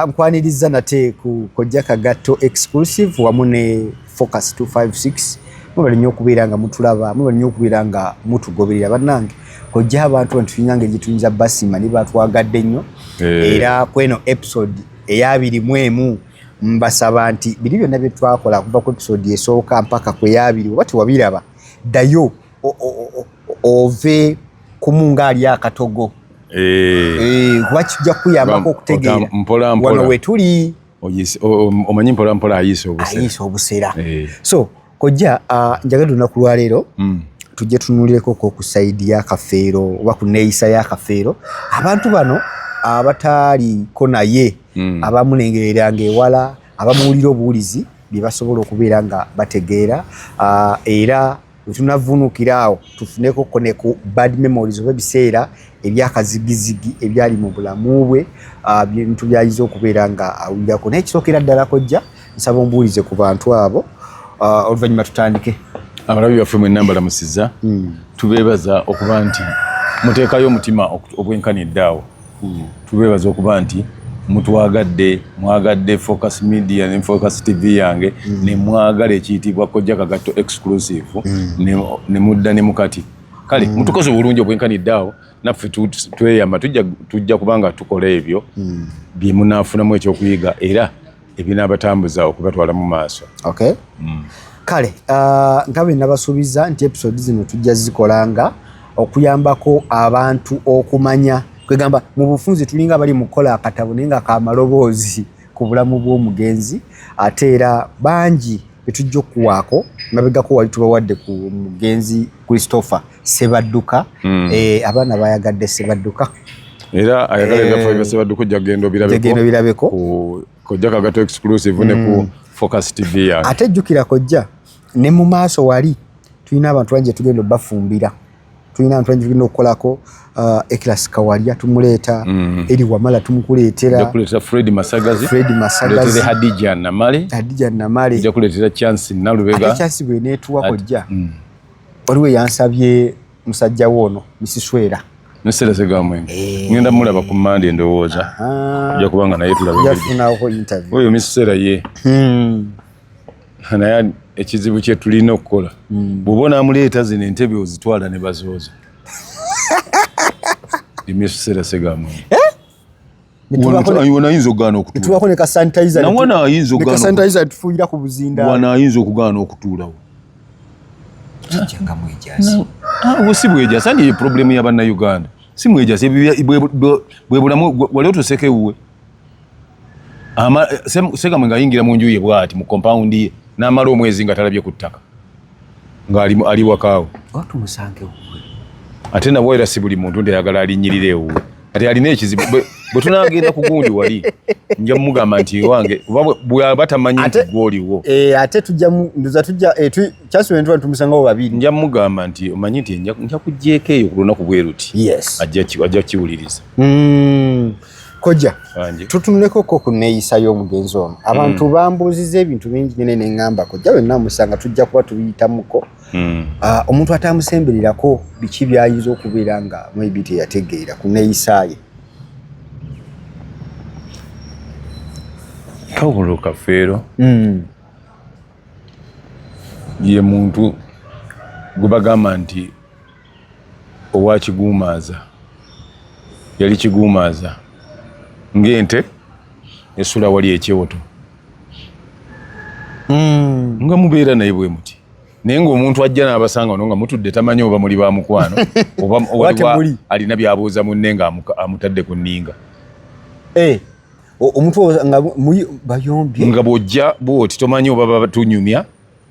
nkwaniriza nate ku Kojja Kagato exclusive wamu ne Focus 256 mwebale nnyo okubeera nga mutulaba, mwebale nnyo okubeera nga mutugoberera bannange. Kojja abantu tulina ngeri gye tuyinza basima ne batwagadde nnyo era kweno episode eya 21 mbasaba nti biri byonna bye twakola kuva ku episode esooka mpaka ku eyabiri oba tewabiraba ddayo ove kumunga ali akatogo kuba kijja kuyambako okutegeera wano we tuli omanyi mpola mpola ayise obusera so Kojja njagala olunaku lwaleero tujje tunulireko ku saidi y'akafeero oba ku neeyisa y'akafeero abantu bano abataaliko naye abamulengereranga ewala abamuwulira obuwulizi bye basobola okubeera nga bategeera era wetunavuunukira awo tufuneko ne ku bad memories oba ebiseera ebyakazigizigi ebyali mu bulamu bwe bintu byayiza okubeera nga awulirako naye kisookera ddala Kojja nsaba ombuulize ku bantu abo oluvannyuma tutandike. Abalabi baffe mwenna mbalamusiza tubeebaza okuba nti muteekayo omutima obwenkanidde awo tubeebaza okuba nti mwagadde Focus Media ne Focus TV yange ne mwagala ekiyitibwa Kojja Kagato exclusive ne mudda ne mukati kale mutukoze bulungi obwenkanidde awo naffe tweyamba tujja kubanga tukola ebyo bye munaafunamu ekyokuyiga era ebinaabatambuza okubatwala mu maaso. Okay. Kale nga bwe nabasuubiza nti episode zino tujja zikolanga okuyambako abantu okumanya kwegamba mu bufunzi tulinga abali mu kukola akatabo naye nga kamaloboozi ku bulamu bw'omugenzi ate era bangi betujja okuwaako mabegako wali tubawadde ku mugenzi Christopher Sebadduka abaana bayagadde Sebadduka era ayagala ebyafa Sebadduka ojja gendo birabeko ku Kojja Kagato exclusive ne ku Focus TV yange ate jjukira Kojja ne mu maaso wali tulina abantu bangi tugenda bafumbira tulina abantu bangi tugenda okukolako Eklas Kawalya tumuleeta eri Wamala tumukuleetera jakuleetera Fred Masagazi Hadija Namale jakuleetera Chance Nalubega ate Chance bwe neetuwa Kojja waliwe yansabye musajja woono Misiswera Nesera Segamwenge ngenda mulaba ku Monday ndowooza ojja kubanga naye tulaba yafunaako interview oyo Misiswera ye naye ekizibu kye tulina okukola bw'oba amuleeta zino entebe ozitwala ne bazooza Misiswera Segamwenge ayinza okugaana okutuula ne ka sanitizer nawana ayinza okugaana tufuuyira ku buzinda wana ayinza okugaana okutuulawo kijjanga mwejaasi si bwejaasi ani ye problemu y'Abannayuganda si mwejaasi bwe bulamu wali otuseke wuwe Segamwenge ayingira mu nju ye bw'ati mu compound ye n'amala omwezi nga talabye ku ttaka ng'ali wakaawo tumusange wuwe ate nabwo era si buli muntu ndeyagala alinyirira ewuwe ate alina ekizibu bwe tunagenda ku gundi wali nja mugamba nti wange bw'aba tamanyi nti gw'oliwo ate nduza tujja kyasubentuwa tumusangawo babiri nja mugamba nti omanyi nti nja kuggyeko eyo ku lunaku bwe ruti ajja kiwuliriza. Kojja tutunuleko ku neeyisa y'omugenzi ono abantu bambuuziza ebintu bingi nene neŋŋamba Kojja wenna musanga tujja kuba tubiyitamuko omuntu atamusemberirako biki byayinza okubeera nga maybe teyategeera ku neeyisa ye. Kawulo Kafeero ye muntu gwe bagamba nti owa kiguumaaza yali kiguumaaza ng'ente esula wali ekyoto nga mubeera naye bwe muti naye ng'omuntu ajja n'abasanga no nga mutudde tamanyi oba muli ba mukwano oba alina by'abuuza munne nga amutadde ku nninga omuntu nga bayombye nga bw'ojja bw'oti tomanyi oba batunyumya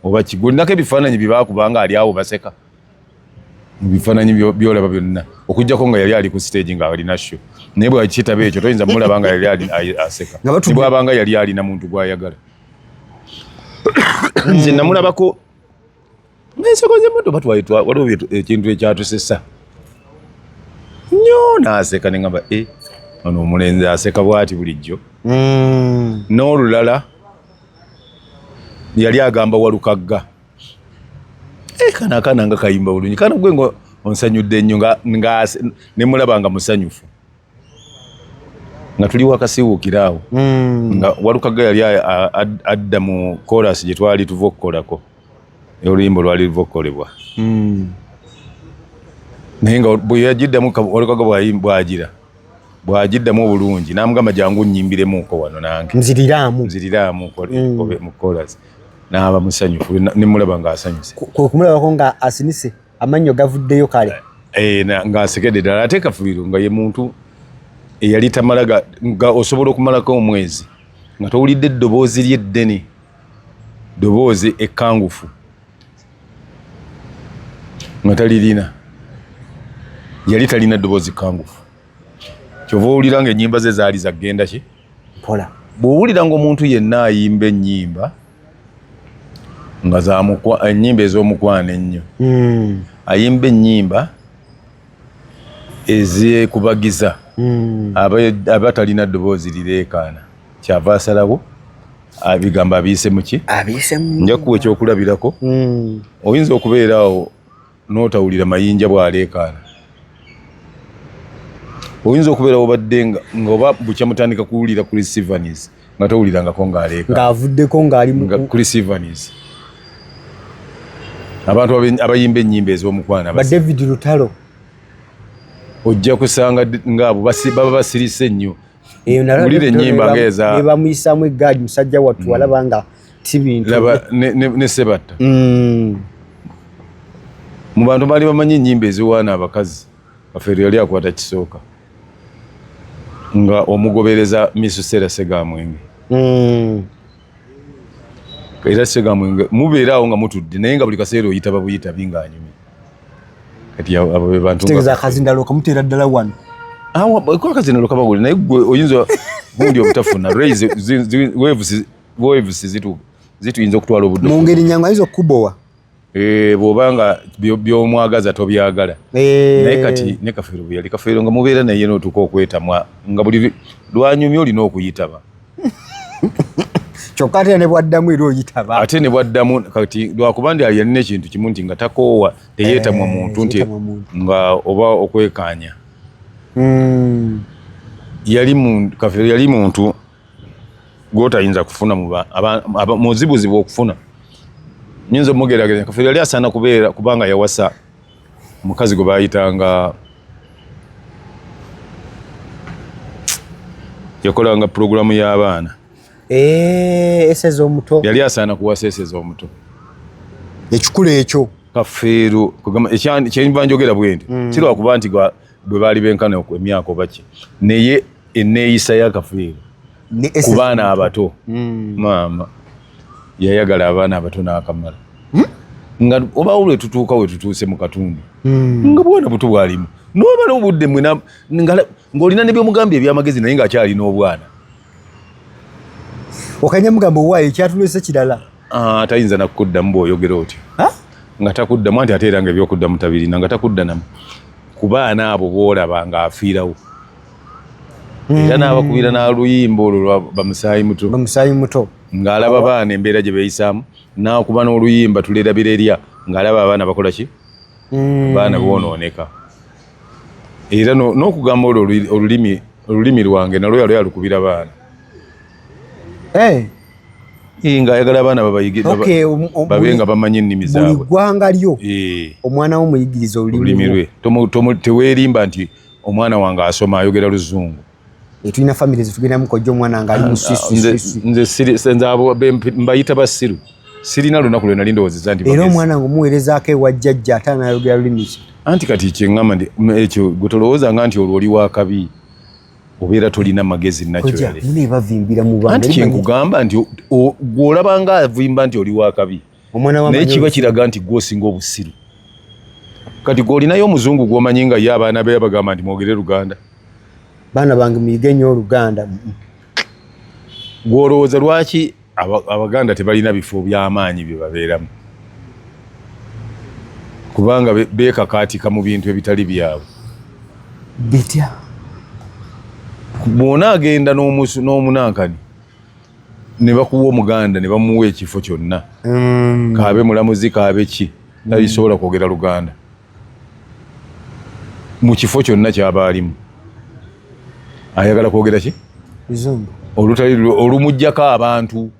oba kigolinako ebifaananyi bye baakubanga ali awo baseka mu bifaananyi byolaba byonna okuggyako nga yali ali ku stage nga alina show naye bw'akitaba ekyo toyinza mulaba nga yali aseka tebwabanga yali alina muntu gw'ayagala. Nze namulabako nesokoze moto batwayitwa waliwo ekintu ekyatusesa nnyo n'aseka ne ngamba ono omulenzi aseka bw'ati bulijjo n'olulala yali agamba Walukagga kana akaana nga kayimba bulungi kana gwe ngo onsanyudde nnyo nga ne mulaba nga musanyufu nga tuli wakasiwukiraawo nga Walukaga yali adda mu chorus gye twali tuva okukolako oluyimba lwali luva okukolebwa naye nga bwe yagiddamu Walukaga bw'agiddamu obulungi n'amugamba jangu nnyimbiremu wano nange nziriraamu mu chorus n'aba musanyufu nimulaba ng'asanyuse kumulabako nga asinise amannyo gavuddeyo kale ng'asekedde ddala ate Kafuiro nga ye muntu eyali tamala nga osobola okumalako omwezi nga towulidde eddoboozi lyeddene ddoboozi ekkangufu nga talirina yali talina ddoboozi kkangufu kyova owulira nga ennyimba ze zaali zagenda ki mpola bw'owulira ng'omuntu yenna ayimba ennyimba nga ennyimba ez'omukwano ennyo ayimba ennyimba ezekubagiza abatalina ddoboozi lireekaana kyava asalawo bigambo abiise muki nja kuwa ekyokulabirako oyinza okubeeraawo n'otawulira mayinja bw'aleekaana oyinza okubeera obadde nga oba bukya mutandika kuwulira kuri Sylvanus nga towulirangako ng'avuddeko ng'ali kuri Sylvanus abantu abayimba ennyimba ez'omukwano ba David Lutalo ojja kusanga ngaabo baba basirise nnyo mulire ennyimba ng'eza ne bamuyisaamu eggaali musajja wattu walaba nga si bintu ne Sebatta mu bantu baali bamanyi ennyimba eziwaana abakazi Kafeero yali akwata kisooka nga omugobereza Misusera Segamwenge era Segamwenge mubeeraawo nga mutudde naye nga buli kaseera oyitaba buyitabi ng'anyumye kati abo be bantu tegeza akazindalo kamuteera ddala wano kwa akazindalo kabagule naye gwe oyinza gundi obutafuna waves zituyinza okutwala obudde mu ngeri nyangu ayinza okukubowa bw'obanga by'omwagaza tobyagala naye kati ne Kafeero bwe yali Kafeero nga mubeera naye n'otuuka okwetamwa nga buli lwanyumye olina okuyitaba kyokka ate ne bwaddamu era oyitaba ate ne bwaddamu kati lwakuba ndi yalina ekintu kimu nti nga takoowa teyeetamwa muntu nti nga oba okwekaanya Kafeero yali muntu gw'otayinza kufuna muzibuzibu okufuna nyinza omugerageza Kafeero yali asaana kubanga yawasa omukazi gwe baayitanga yakolanga puroguramu y'abaana eseza omuto yali asaana kuwasa eseza omuto ekikulu ekyo Kafeero kyenva njogera bwe nti kirwakuba nti bwe baali benkana emyaka oba ki naye enneeyisa ya Kafeero ku baana abato maama yayagala abaana abato n'akamala nga oba lwe tutuuka we tutuuse mu katundu nga bwana buto bwalimu n'obala obudde ng'olina ne byomugambye ebyamagezi naye ng'akyalina obwana okanya mugambo waayo ekyatulese kirala tayinza nakukuddamu bw'oyogera otyo nga takuddamu anti ate era nga ebyokuddamu tabirina nga takudda namu ku baana abo bw'olaba ng'afiirawo era n'abakubira n'oluyimba olwo lwa bamusaayi muto ng'alaba baana embeera gye beeyisaamu n'akuba n'oluyimba tulerabirerya ng'alaba abaana bakola ki baana boonooneka era n'okugamba olwo olulimi lwange nalwo yali alukubira baana ng'ayagala abaana babe nga bamanyi ennimi zaabwe buli ggwanga lyo omwana wo muyigiriza olulimi lwe teweerimba nti omwana wange asoma ayogera Luzungu tulina famire zetugenda kojja omwana nga ali nze abo mbayita basiru sirina lunaku lwe nali ndowooza nti era omwana nga omuweerezaako ewa jjajja ate anayogera lulimi ki anti kati kyeŋŋamba nti ekyo gwe tolowoozanga nti olwo oli wakabi obeera tolina magezi nakyoanti kyenkugamba nti gw'olaba nga avimba nti oli wakabi naye kiba kiraga nti gw'osinga obusiru kati gw'olinayo omuzungu gw'omanyi nga ye abaana be bagamba nti mwogere Luganda baana bange muyige nnyo Oluganda gw'olowooza lwaki Abaganda tebalina bifo by'amaanyi bye babeeramu kubanga beekakaatika mu bintu ebitali byabwe bitya bw'ona agenda n'omunankani ne bakuwa Omuganda ne bamuwa ekifo kyonna kaabe mulamuzi kaabe ki talisobola kwogera Luganda mu kifo kyonna kyaba alimu ayagala kwogera ki luzungu olutali olumujjako abantu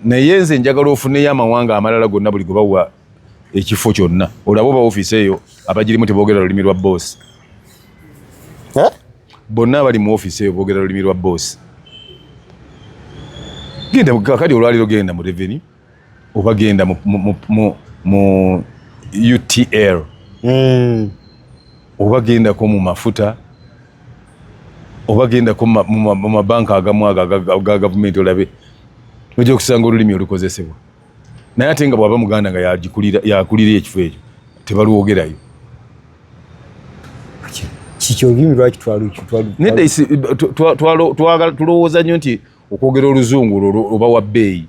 naye nze njagala ofuneyo amawanga amalala gonna buli gwe bawa ekifo kyonna olaba oba ofiisi eyo abagirimu teboogera lulimi lwa boosi bonna abali mu ofiisi eyo boogera lulimi lwa boosi genda kakati olwaliro genda mu revenue oba genda mu UTL oba gendako mu mafuta oba gendako mu mabanka agamu aga gavumenti olabe ojja okusanga olulimi olukozesebwa naye ate nga bw'aba muganda nga yakulira ekifo ekyo tebalwogerayo kiki olulimi lwaki nedda tulowooza nnyo nti okwogera oluzungu oba wa bbeeyi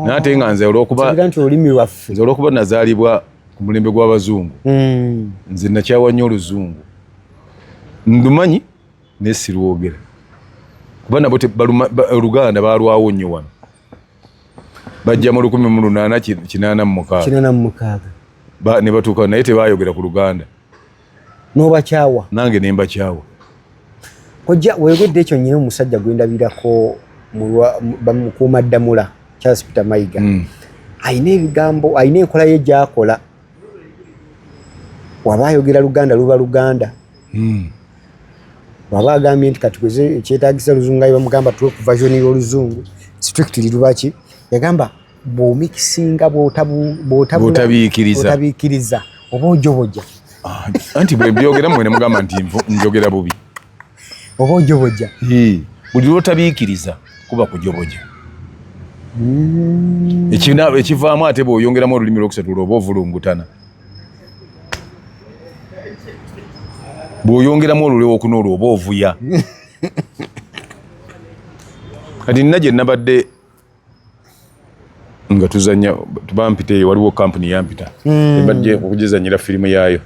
naye ate nga nze olw'okuba nazaalibwa ku mulembe gw'abazungu nze nakyawa nnyo oluzungu ndumanyi naye sirwogera kuba nabo oluganda balwawo nnyo wano bajja mu 1886 ne batuuka naye tebayogera ku luganda n'obakyawa nange ne mbakyawa kojja weegedde ekyo nnyina omusajja gwendabirako mukuumaddamula Charles Peter Mayiga ayina ebigambo ayina enkola ye gy'akola waba ayogera luganda luba luganda waba agambye nti kati kweze ekyetaagisa luzungu ayi bamugamba tuwe ku version y'oluzungu strictly lubaki yagamba bw'omikisinga bw'otabiikiriza oba ojjobojja anti bwe byogera mwene mugamba nti njogera bubi oba ojjobojja buli lwotabiikiriza kuba kujobojja ekivaamu ate bw'oyongeramu olulimi lwokusatula oba ovulungutana bw'oyongeramu olulewokuna olwo oba ovuya kati nina gye nabadde nga tuzanya bampite waliwo kampuni yampita ebadde okugizanyira firimu yaayo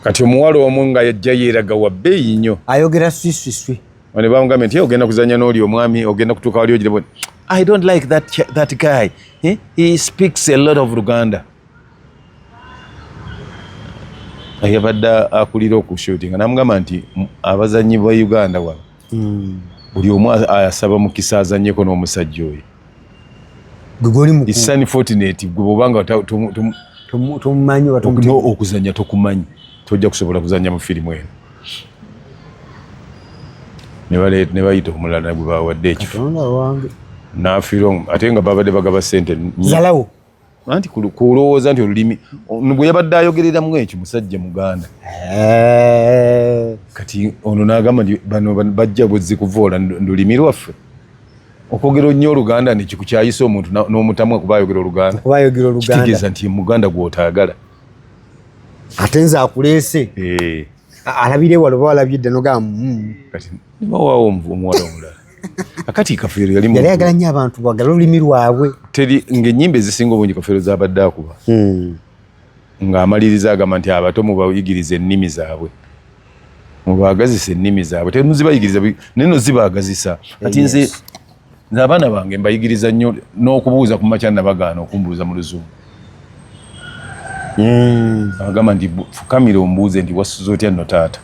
kati omuwala omu nga yajja yeeraga wa bbeeyi nnyo ayogera swiswiswi ne bamugambye nti ogenda kuzanya n'oli omwami ogenda kutuuka wali ogirebo I don't like that guy he speaks a lot of Luganda yabadde akulira okushootinga namugamba nti abazanyi ba Uganda wano buli omu asaba mukisa azannyeko n'omusajja oyo It's unfortunate gwe bobanga tumumanyi okuzanya tokumanyi tojja kusobola kuzanya mu firimu eno ne bayita omulala gwe bawadde ekifo n'afiira ate nga babadde bagaba ssente zalawo anti kulowooza nti olulimi bwe yabadde ayogereramu ekyo musajja muganda kati ono n'agamba nti bano bajja bwezzi kuvoola ndulimi lwaffe okwogera nnyo oluganda nekikukyayisa omuntu n'omutamu kuba ayogera oluganda kitegeeza nti muganda gw'otaagala ate nze akuleese alabire wala oba walabye dda nogamba kati nibawaawo omuwala omulala akati Kafeero yali ayagala nnyo abantu bagala olulimi lwabwe teri ng'ennyimba ezisinga obungi Kafeero zabadde akuba ng'amaliriza agamba nti abato mubayigiriza ennimi zaabwe mubaagazisa ennimi zaabwe temuzibayigiriza naye no zibaagazisa kati nze abaana bange mbayigiriza nnyo n'okubuuza ku makya nabagaana okumbuuza mu luzungu agamba nti fukamira ombuuze nti wasuza otya nno taata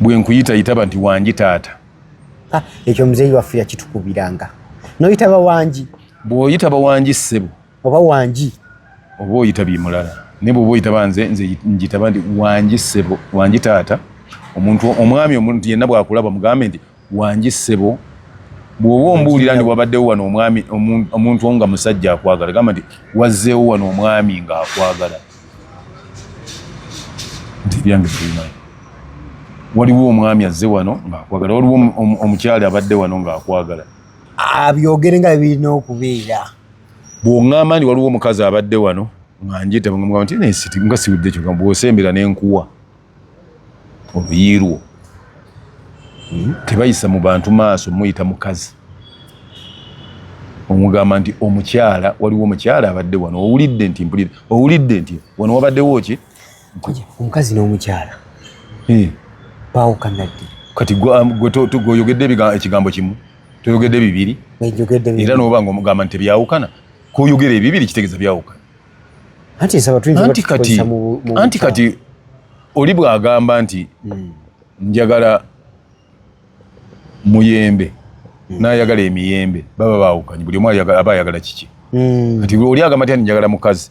bwe nkuyitayitaba nti wangi taata ekyo muzeeyi waffe yakitukubiranga noyitaba wangi bw'oyitaba wangi ssebo oba wangi oba oyita bimulala naye bw'oba oyitaba nze njitaba nti wangi ssebo wangi taata omwami omuntu yenna bw'akulaba mugambe nti wangi ssebo bw'oba ombuulira nti wabaddewo wano omwami omuntu nga musajja akwagala gamba nti wazzeewo wano omwami ng'akwagala nti byange bimanyi waliwo omwami azze wano ng'akwagala waliwo omukyala abadde wano ng'akwagala abyogere nga birina okubeera bw'oŋŋamba nti waliwo omukazi abadde wano nga njita mugamba nti nesiti nga siwudde ekyo bw'osembera n'enkuwa oluyiirwo tebayisa mu bantu maaso muyita mukazi omugamba nti omukyala waliwo omukyala abadde wano owulidde nti wano wabaddewo ki omukazi n'omukyala baawukanadde kati gweoyogedde ekigambo kimu toyogedde bibiri era n'oba nga omugamba nti tebyawukana koyogera ebibiri kitegeeza byawukana anti kati oli bw'agamba nti njagala muyembe n'ayagala emiyembe baba baawukanye buli omu aba ayagala kiki kati oli agamba nti njagala mukazi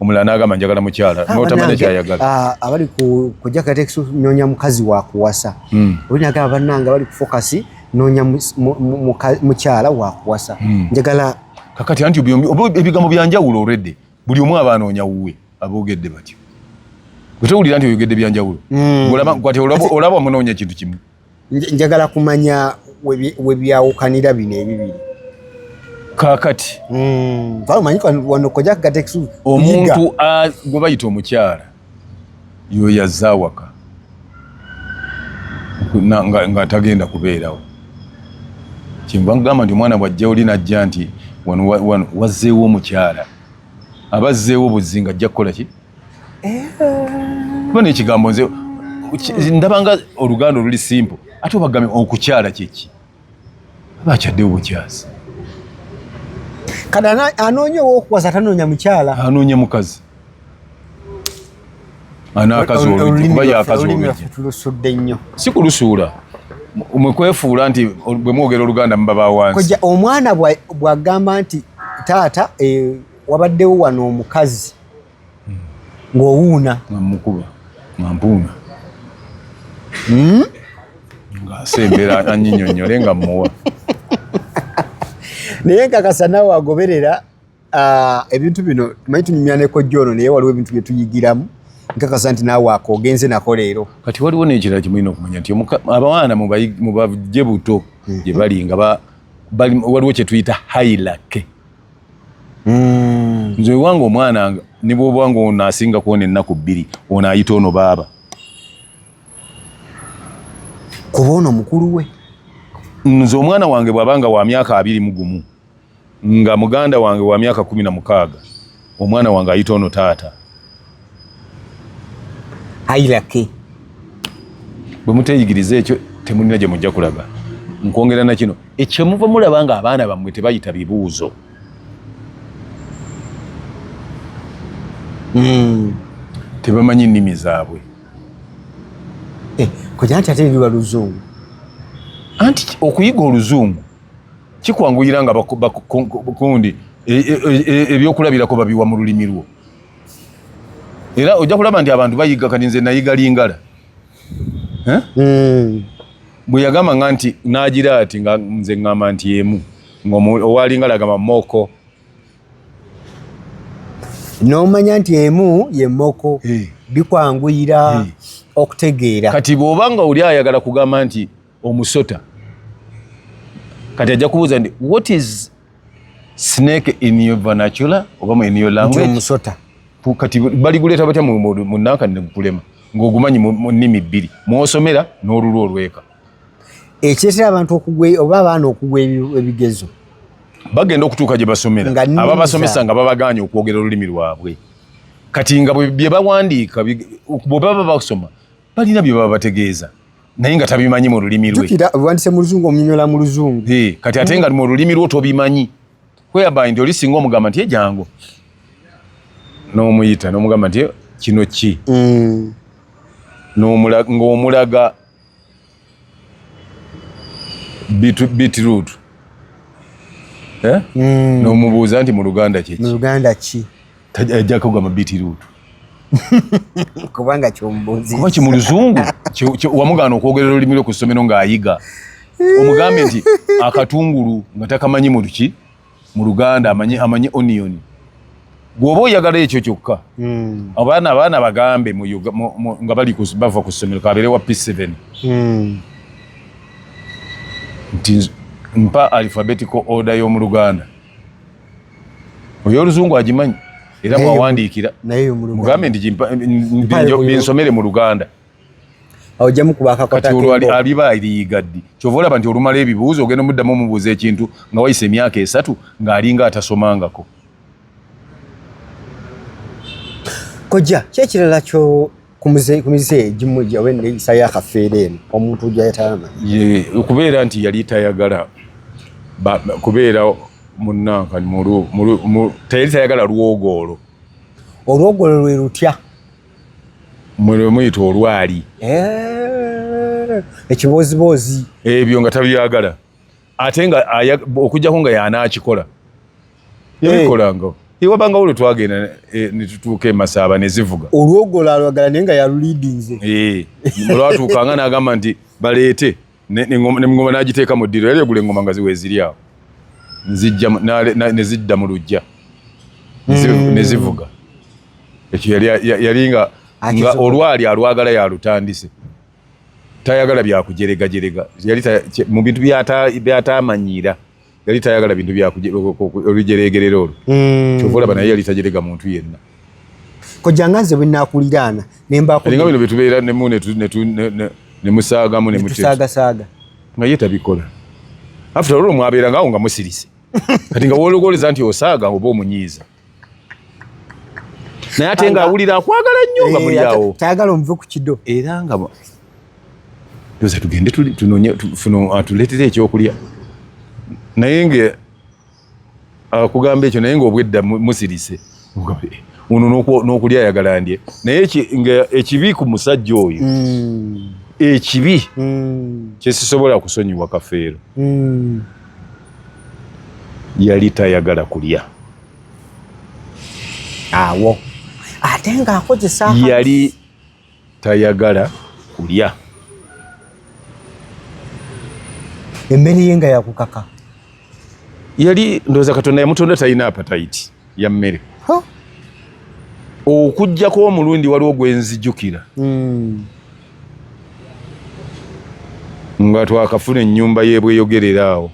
omulala n'agamba njagala mukyala n'otamanyi kyayagala abali kujja kateksi noonya mukazi wa kuwasa oli agamba bannange bali kufokasi noonya mukyala wa kuwasa njagala kakati anti ebigambo byanjawulo olwedde buli omu aba anoonya wuwe aboogedde batyo wetewulira nti oyogedde byanjawulo kwati olaba omunoonya ekintu kimu njagala kumanya we byawukanira bino ebibiri kakati omanyi wano kojja kateksi omuntu gwe bayita omukyala yo yazza awaka nga tagenda kubeerawo kyenva nkugamba nti omwana bwajja oli najja nti wano wazzeewo omukyala aba azzeewo buzinga ajja kukola ki kuba nekigambo nze ndabanga oluganda oluli simple ate obagambe okukyala kyeki aba akyaddewo bukyazi kati anoonya owokuwasa tanoonya mukyala anoonya mukazi anakazi olkuba yakazi tulusudde nnyo si kulusuula mwekwefuula nti bwe mwogera oluganda mubaba wansi koja omwana bwagamba nti taata wabaddewo wano omukazi ng'owuuna ngamukuba ngampuuna ngaasembera anyinyonyole nga muwa naye nkakasa naawe agoberera ebintu bino tumanyi tunyumya ne kojja ono naye waliwo ebintu bye tuyigiramu nkakasa nti naawe akogenze nako leero kati waliwo n'ekirala kimulina okumanya nti abaana mubajje buto gye bali nga waliwo kye tuyita hailake nze wewanga omwana ne bwobanga ono asinga kuwona ennaku 2 ono ayita ono baaba kuba ono mukulu we nze omwana wange bw'abanga wa myaka 21 nga muganda wange wa myaka 16 omwana wange ayita ono taata hailake bwe muteyigiriza ekyo temulina gye mujja kulaga nkwongera na kino ekyo muva mulaba nga abaana bammwe tebayita bibuuzo tebamanyi nnimi zaabwe kujja nti ate eriwa luzungu anti okuyiga oluzungu kikwanguyira nga kundi ebyokulabirako babiwa mu lulimi lwo era ojja kulaba nti abantu bayiga kati nze nayiga lingala bwe yagamba nga nti nagira ati nga nze ngamba nti emu owalingala agamba moko n'omanya nti emu ye moko bikwanguyira okutegeera kati bw'obanga oli ayagala kugamba nti omusota kati ajja kubuuza nti what is snake in your vernacular oba in your language omusota kati baliguleeta batya mu nanka negukulema ng'ogumanyi mu nnimi 2 mwosomera n'olulwo olweka ekireetera abantu oba abaana okugwa ebigezo bagenda okutuuka gye basomera ababasomesa nga babaganye okwogera olulimi lwabwe kati nga bye bawandiika bwe baba basoma balina bye baba bategeeza naye nga tabimanyi mu lulimi lwe wandise mu luzungu omunyonyola mu luzungu kati ate nga mu lulimi lwo tobimanyi kweyaba nti oli singa omugamba nti ejangu n'omuyita n'omugamba nti kino ki ng'omulaga beetroot n'omubuuza nti mu luganda ki ajja kugamba beetroot kubanga kyombuuzi kuba ki mu luzungu wamugaana okwogerera olulimi lwe ku ssomero ng'ayiga omugambe nti akatungulu nga takamanyi mu luganda amanyi onion bw'oba oyagala ekyo kyokka abaana bagambe nga bava ku ssomero kabeere wa P7 nti mpa alphabetical order y'omu luganda oyo oluzungu agimanyi era bwawandiikira mugambe nti binsomere mu luganda kati olwo aliba aliyiga ddi kyova olaba nti olumala ebibuuzo ogenda omuddamu omubuuza ekintu nga wayise emyaka 3 ng'alinga atasomangako kojja kyekirala kyo ku mize egimu gyawe neeyisa y'akafeero eno omuntu gyayatama okubeera nti yali tayagala kubeera munanka tayali tayagala lwogolo olwogolo lwe lutya mwe muyita olwali ekibozibozi ebyo nga tabyagala ate nga okujjako nga y'anaakikola yabikolanga ewabanga olwo twagenda ne tutuuka emasaaba ne zivuga olwogola alwagala naye nga yaluliidinze olwatuukanga n'agamba nti baleete n'engoma n'agiteeka mu ddiro yali egula engoma nga ziweziri awo ne zidda mu luggya ne zivuga ekyo yali nga olwali alwagala yalutandise tayagala byakujeregajerega mu bintu byatamanyiira yali tayagala bintu olujeregerera olwo kyova olaba naye yali tajerega muntu yenna kojjanga nze bwe naakuliraana nembalinga bino byetubeera nemu nemusaagamu netusaagasaaga nga ye tabikola after olwo mwabeerangaawo nga musirise kati nga wologoleza nti osaaga oba omunyiiza naye ate nga awulira akwagala nnyo nga mulyawo tayagala omuve ku kido era nga doza tugende atuleetere ekyokulya naye nga akugamba ekyo naye nga obwedda musirise ono n'okulya ayagala ndye naye nga ekibi ku musajja oyo ekibi kyesisobola kusonyiwa Kafeero yali tayagala kulya awo ate nga akozesa yali tayagala kulya emmere ye nga yakukaka yali ndowooza Katonda yamutonda talina appetite ya mmere okujjako omulundi waliwo gwenzijukira nga twakafuna ennyumba y'ebweyogerera awo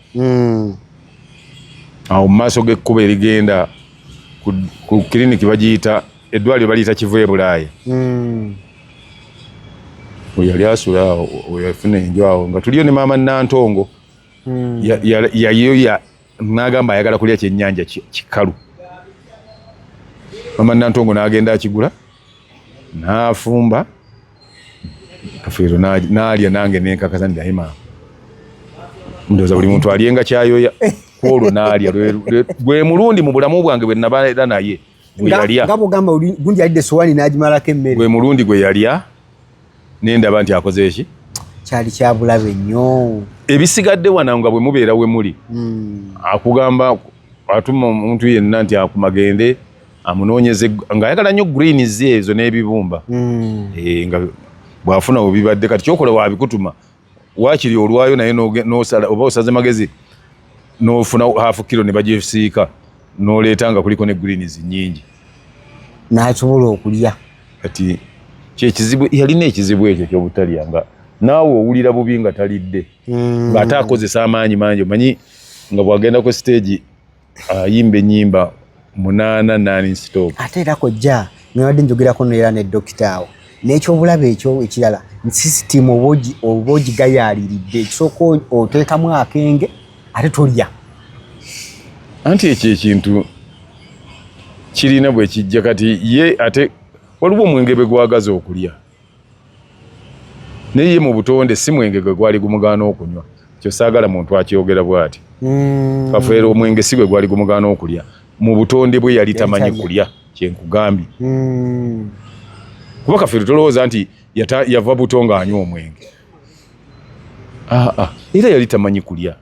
awo mu maaso g'ekkubo erigenda ku kiriniki bagiyita eddwaliro baliyita Kivu Bulaaya yali asula awo weyafuna enjo awo nga tuliyo ne maama Nantongo yayoya n'agamba ayagala kulya kyennyanja kikalu maama Nantongo n'agenda akigula n'afumba Kafeero n'alya nange nenkakasa nti ayi maama ndowooza buli muntu alyenga kyayoya kwolwo n'alya gwe mulundi mu bulamu bwange bwe nabaera naye gwe yalya nga bwogamba gundi alidde sowaani n'agimalako emmere gwe mulundi gwe yalya nendaba nti akoze eki kyali kyabulabe nnyo ebisigadde wana nga bwe mubeera we muli akugamba atuma omuntu yenna nti akumagende amunoonyeze nga ayagala nnyo greens ezo n'ebibumba nga bwafuna webibadde kati kyokola wabikutuma wakiri olwayo naye nosala oba osaze magezi nofuna hafu kilo ne bagisiika noleeta nga kuliko ne greens nnyingi n'asobola okulya kati kyekizibu yalina ekizibu ekyo ky'obutalya nga naawe owulira bubi nga talidde ng'ate akozesa amaanyi mangi omanyi nga bwagenda ku stage ayimba ennyimba 8 stop ate era kojja nabadde njogerako neera ne dokita awo n'ekyobulabe ekyo ekirala sisitimu oba ogigayaliridde ekisooka oteekamu akenge ate tolya anti ekyo ekintu kirina bwe kijja kati ye ate waliwo omwenge bwe gwagaza okulya naye ye mu butonde si mwenge gwe gwali gumugaana okunywa kyo saagala muntu akyogera bw'ati Kafeero omwenge si gwe gwali gumugaana okulya mu butonde bwe yali tamanyi kulya kyenkugambye kuba Kafeero tolowooza nti yava buto ng'anywa omwenge era yali tamanyi kulya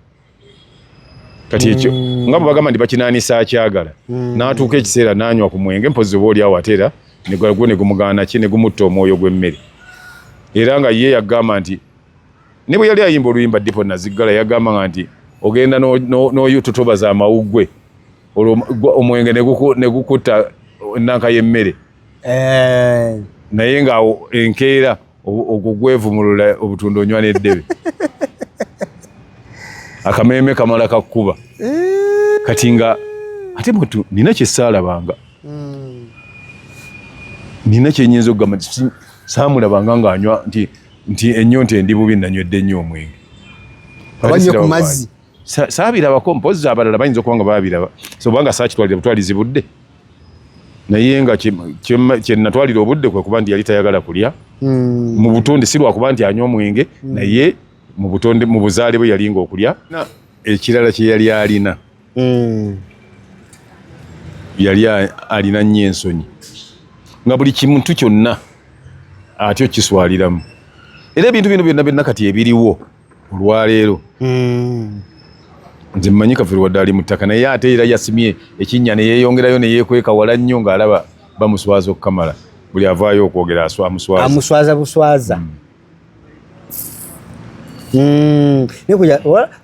kati ekyo nga bagamba nti bakinaanisa akyagala n'atuuka ekiseera n'anywa ku mwenge mpozi oba oli awo ateera negwo ne gumugaana ki ne gumutta omwoyo gw'emmere era nga ye yagamba nti ne bwe yali ayimba oluyimba Dipo Naziggala yagamba nga nti ogenda n'oyototobaza amawuggwe omwenge ne gukutta ennanka y'emmere naye ng'awo enkeera ogwo gwevumulula obutunda onywa n'eddebe akameeme kamala kakkuba kati nga ate bwetu nina kyesaalabanga nina kyenyinza okugamba saamulabanga ng'anywa nti ennyo nti endi bubi nanywedde nnyo omwenge abanywe ku mazzi saabirabako mpozi abalala bayinza okuba nga baabiraba so kubanga saakitwalira butwalizi budde naye nga kyenatwalira obudde kwe kuba nti yali tayagala kulya mu butonde si lwakuba nti anywa omwenge naye mu butonde mu buzaale bwe yalinga okulya ekirala kye yali alina yali alina nnyo ensonyi nga buli kintu kyonna ate okiswaliramu era ebintu bino byonna byonna kati ebiriwo olwaleero nze mmanyi Kafeero wadde ali mu ttaka naye ate era yasimye ekinnya ne yeeyongerayo ne yeekweka wala nnyo ng'alaba bamuswaza okukamala buli avaayo okwogera amuswaza buswaza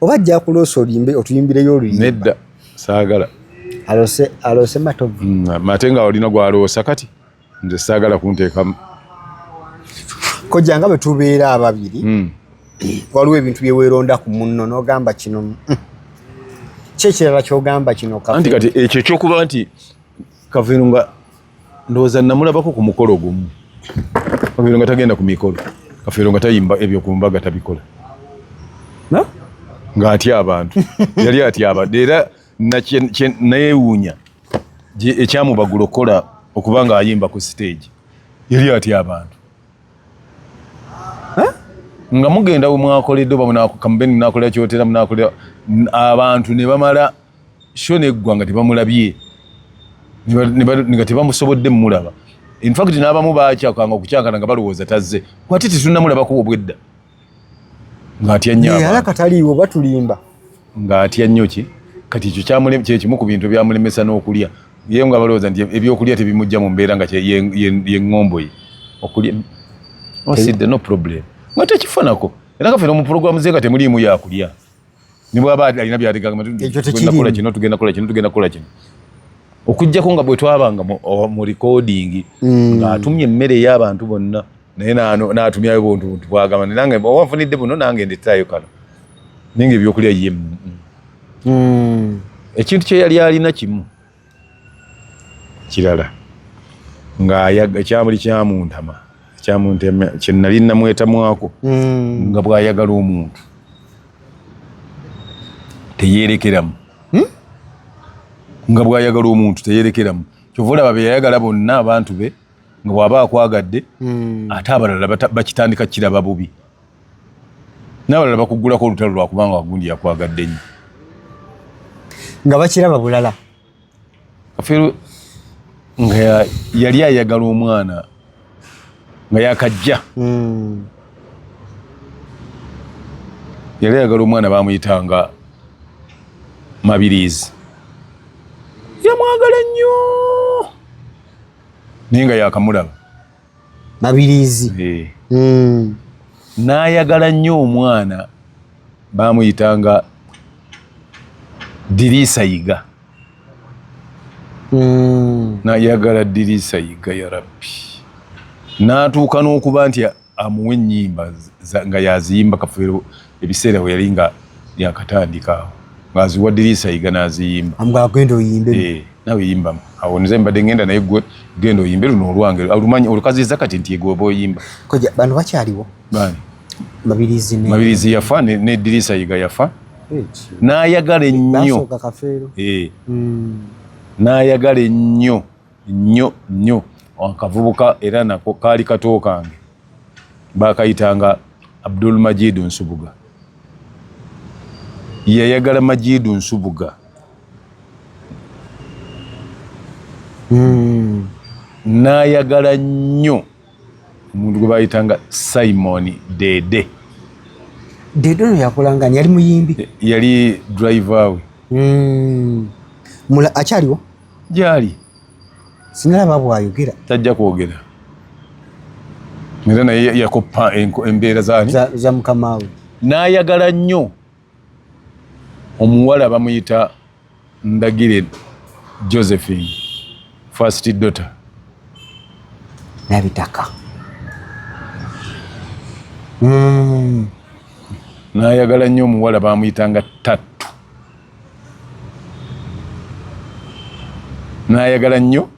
oba ajja kuloosa olimbe otuyimbireyo oluyimba nedda saagala alose Matovu mate nga olina gwaloosa kati nze saagala kunteekamu kojja nga bwe tubeera ababiri waliwo ebintu bye weeronda ku munno n'ogamba kino kyekirala ky'ogamba kino anti kati ekyo ekyokuba nti Kafeero nga ndowooza namulabako ku mukolo gumu Kafeero nga tagenda ku mikolo Kafeero nga tayimba ebyo ku mbaga tabikola ng'atya abantu yali atya abantu era nayeewuunya ekyamubagula okukola okuba nga ayimba ku stage yali atya abantu nga mugenda mwakoledde oba kamubeni munakolera kyotera munakolera abantu ne bamala sho neggwa nga tebamulabye nga tebamusobodde mumulaba in fact n'abamu bakyakanga okukyankana nga balowooza tazze kwate tetunnamulabako obwedda ng'atya nnyo ala kataliiwo batulimba ng'atya nnyo ki kati ekyo kyekimu ku bintu byamulemesa n'okulya ye nga balowooza nti ebyokulya tebimujja mu mbeera nga yeŋŋombo ye okulya osidde no problem nga tekifanako era Kafeero mu pulogulaamu ze nga temuliimu yakulya ne bw'aba alina byatugenda kino tugenda kukola kino okuggyako nga bwe twabanga mu recording ng'atumye emmere ey'abantu bonna naye n'atumyayo buntu bwagamba nange oba nfunidde buno nange ndeetaayo kano naye nga ebyokulya ye ekintu kye yali alina kimu kirala ekyamuli kyamuntama kye nali namwetamwako nga bw'ayagala omuntu teyeerekeramu nga bw'ayagala omuntu teyeerekeramu kyova olaba be yayagala bonna abantu be nga bw'aba akwagadde ate abalala bakitandika kiraba bubi n'abalala bakuggulako olutalo lwakubanga wagundi yakwagadde nnyo nga bakiraba bulala Kafeero nga yali ayagala omwana nga yakajja yali ayagala omwana bamuyitanga Mabirizi yamwagala nnyo naye nga yakamulaba Mabirizi n'ayagala nnyo omwana bamuyitanga Dirisa Yiga n'ayagala Dirisa Yiga ya Rabbi n'atuuka n'okuba nti amuwa ennyimba nga yaziyimba Kafeero ebiseera we yali nga yakatandika ng'aziwa Dirisa Yiga n'aziyimba agenda oyimbe nawe yimbamu awo nze mbadde ngenda naye gwe genda oyimbe luno olwange alumanyi olukaziza kati nti egwe oyimba koja bano bakyaliwo bani Mabirizi yafa ne Dirisa Yiga yafa n'ayagala ennyo n'ayagala ennyo nnyo akavubuka era nako kaali kato kange bakayitanga Abdul Majid Nsubuga yayagala Majid Nsubuga n'ayagala nnyo omuntu gwe bayitanga Simon Dede no yakolanga yali muyimbi yali driver we akyaliwo gyali sinalaba bwayogera tajja kwogera era naye yakoppa embeera za mukama we n'ayagala nnyo omuwala bamuyita Ndagire Josephine first daughter nabitaka n'ayagala nnyo omuwala bamuyitanga Tattu n'ayagala nnyo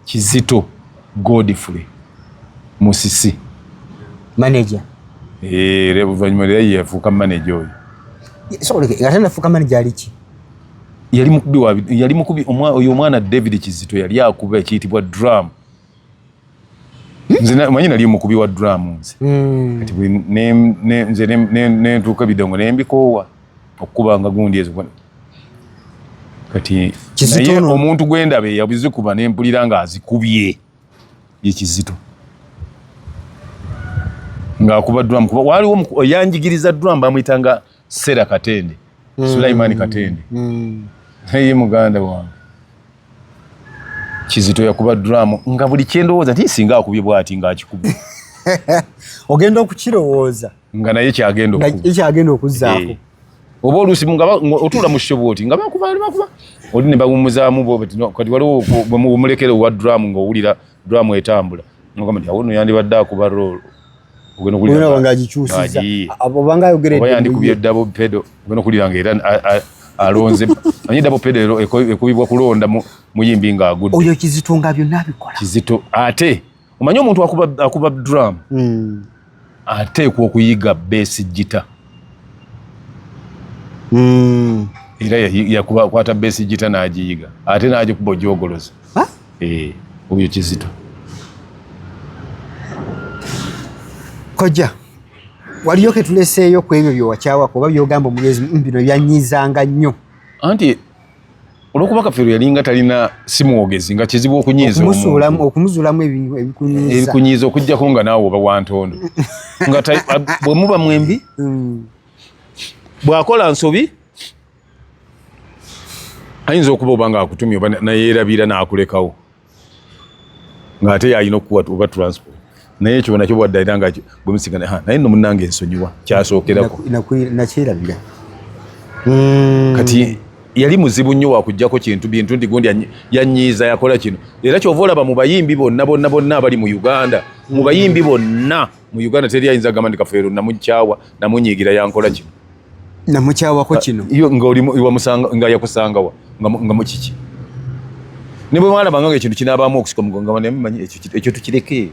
Kizito Godfrey Musisi manager oluvannyuma era ye yafuuka manager oyo nga tanafuuka manager aliki yali mukubi oyo omwana David Kizito yali akuba ekiyitibwa drum nze manyi nali mukubi wa drum nze kati nze nentuuka ebidongo nembikoowa okukubanga gundi ezo kati naye omuntu gwendaba yabizikuba nempulira nga azikubye ye Kizito ng'akuba drum kuba waliwo yanjigiriza drum bamuyitanga Sera Katende Sulaiman Katende hey muganda wange Kizito yakuba drum nga buli kyendowooza nti singa akubye bwati ng'akikuba ogenda okukirowooza nga naye kyagenda okuzzaako oba oluusi otuula mu shoboti nga bakuba oli ne bawumuzaamu bo kati waliwo bwemulekere wa drum ng'owulira drum etambula ngamba nti awo nno yandibadde akuba roll ogenda agikyusiza obanga ayogeredde oba yandikubye double pedal ogenda okulira ng'era alonze manyi double pedal ekubibwa kulonda muyimbi ng'agudde oyo Kizito nga byonna abikola Kizito ate omanyi omuntu akuba drum ateekwa okuyiga bass gita era yakwata bass gita n'agiyiga ate n'agikuba ogyogoloza oyo Kizito kojja waliyo ke tuleseeyo ku ebyo byowakyawako oba byogamba omugezi bino byanyizanga nnyo anti olwokuba Kafeero yalinga talina simwogezi nga kizibu okumuzuulamu ebikunyiiza okuggyako nga naawe oba wantondo nga bwe muba mwembi bw'akola nsobi ayinza okuba oba ng'akutumya oba nayeerabira n'akulekawo ng'ate yalina okukuwa oba transport naye ekyo nakyo bwadde era nga bwe musigana naye nno munnange ensonyiwa kyasookerako nakyerabira kati yali muzibu nnyo wakuggyako kintu bintu ndi gundi yanyiiza yakola kino era kyova olaba mu bayimbi bonna abali mu Uganda mu bayimbi bonna mu Uganda teri ayinza gamba ndi Kafeero namukyawa namunyiigira yankola kino namukyawako kino nga yakusangawa nga mukiki ne bwe mwalaba nga ekintu kinaabaamu okusika nga manyi ekyo tukireke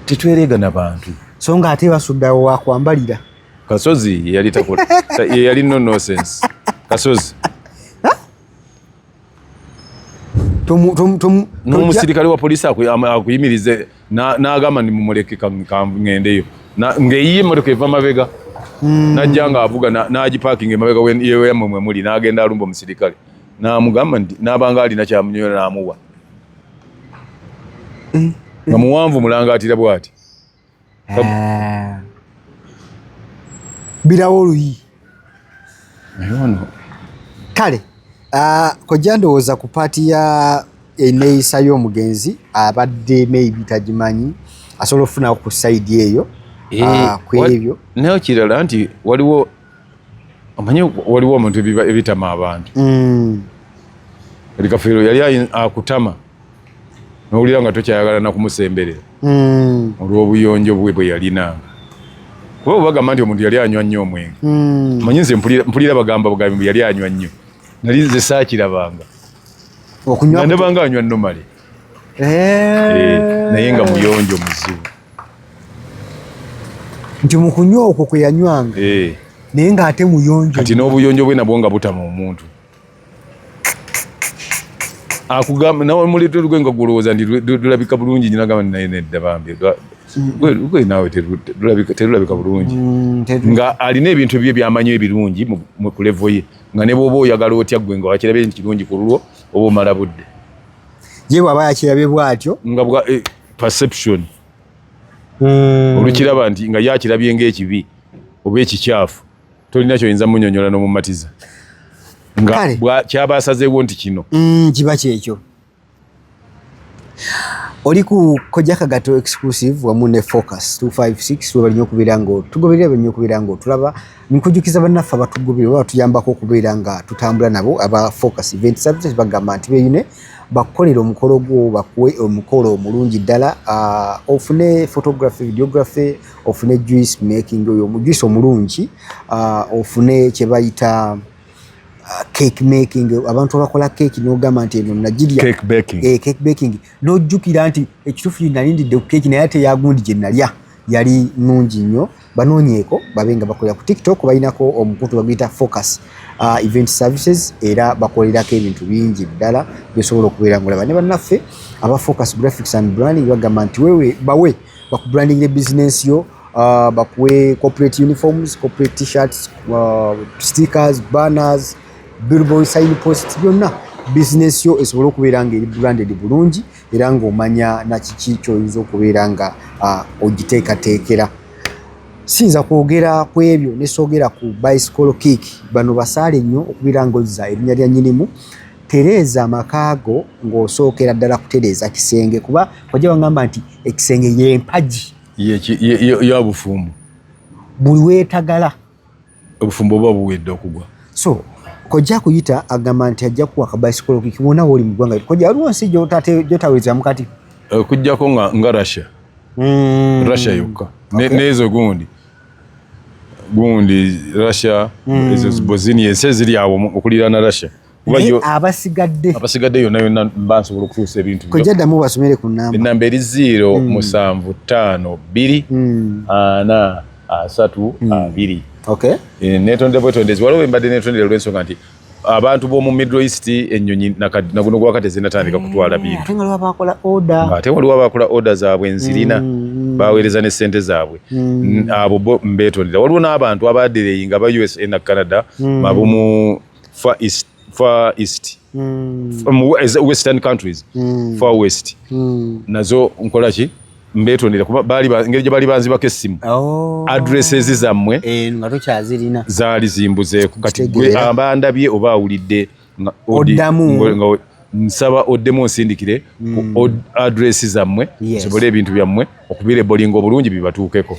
tetweregana bantu so nga ate basuddawo wakwambalira Kasozi yali takola yali no nonsense Kasozi n'omusirikale wa polisi akuyimirize n'agamba nimumuleke kangendeyo ng'eyiye emmotoka eva mabega najja ng'avuga n'agipakinga emabega yeyammwe mwe muli n'agenda alumba omusirikale n'amugamba nti n'abanga alina kyamunyola n'amuwa nga muwanvu mulangaatira bw'ati birawo oluyi kale kojja ndowooza ku paati ya eneeyisa y'omugenzi abadde maybe tagimanyi asobola okufuna ku sayidi eyo ku ebyo naye kirala nti waliwo omuntu ebitama abantu Kafeero yali akutama n'owulira nga tokyayagala nakumusemberera olw'obuyonjo bwe yalinanga kuba bagamba nti omuntu yali anywa nnyo omwenge manyi nze mpulira bagamba bugambi yali anywa nnyo nali nze saakirabanga nga nebanga anywa nomale naye nga muyonjo muzibu nti mu kunywa okwo kwe yanywanga naye ng'ate muyonjo kati n'obuyonjo bwe nabwo nga butama omuntu akugamba nawe mulete lugwenga gulowooza nti lulabika bulungi nyina gamba naye nedda bambi gwe naawe terulabika bulungi nga alina ebintu bye byamanyi ebirungi ku levo ye nga ne bw'oba oyagala otya gwe nga wakirabye nti kirungi ku lulwo oba omala budde ye bw'aba yakirabye bw'atyo nga perception olukiraba nti nga yakirabye ng'ekibi oba ekikyafu tolina kyoyinza munyonyola n'omumatiza nga kyaba asazeewo nti kino kiba kyekyo oli ku Kojja Kagato exclusive wamu ne Focus 256 webali nnyo okubeera ng'otugoberera bali nnyo okubeera ng'otulaba nkujjukiza bannaffe abatugoberera oba batuyambako okubeera nga tutambula nabo aba Focus Event Services bagamba nti beeyune bakukolera omukolo gwo bakuwe omukolo omulungi ddala ofune photography videography ofune juice making oyo juice omulungi ofune kye bayita cake making abantu abakola cake n'ogamba nti eno nagirya cake baking n'ojjukira nti ekituufu nalindidde ku cake naye ate yagundi gye nalya yali nnungi nnyo banoonyeeko babe nga bakolera ku TikTok balinako omukutu baguyita Focus Event Services era bakolerako ebintu bingi ddala byosobola okubeera ngolaba ne bannaffe aba Focus Graphics and Branding bagamba nti wewe bawe bakubrandingire business yo bakuwe corporate uniforms, corporate t-shirts, stickers, banners, billboard, sign posts byonna business yo esobole okubeera nga eri branded bulungi era ng'omanya na kiki ky'oyinza okubeera nga ogiteekateekera. Siyinza kwogera ku ebyo ne soogera ku bicycle kick. Bano basaale nnyo okubeera ng'ozza erinnya lya nnyinimu. Tereeza amakaago ng'osookera ddala kutereeza kisenge kuba ojja wangamba nti ekisenge y'empagi ya bufumbo buli weetagala obufumbo oba buwedde okugwa. So kojja kuyita agamba nti ajja kuwa ka bicycle kick wona woli mu ggwanga kojja waliwo nsi gy'otaweezamu kati okuggyako nga Russia yokka n'ezo gundi Russia ezo Bosnia ensi eziri awo okuliraana Russia abasigadde yonna bansobola okutuusa ebintu kojja ddamu basomere ku namba. Ennamba eri 07554 Okay. Netonde bwetondezi waliwo embadde netondera olw'ensonga nti abantu b'omu Middle East ennyonyi naguno gwakati zinatandika kutwala bintu. Ate nga bakola order. Ate waliwo abakola order zaabwe nzirina baweereza ne ssente zaabwe. Abo bo mbetondera. Waliwo n'abantu abaaddereyi nga ba USA na Canada mabumu Far East. Western countries. Far West. Nazo nkola ki? Mbetondera kuba engeri gye bali banzibako essimu addresses zammwe nga tokyazirina zaali zimbuzeeko kati gwe abandabye oba awulidde oddamu nsaba oddemu onsindikire ku address zammwe nsobole ebintu byammwe okubeera ebolingo obulungi bibatuukeko.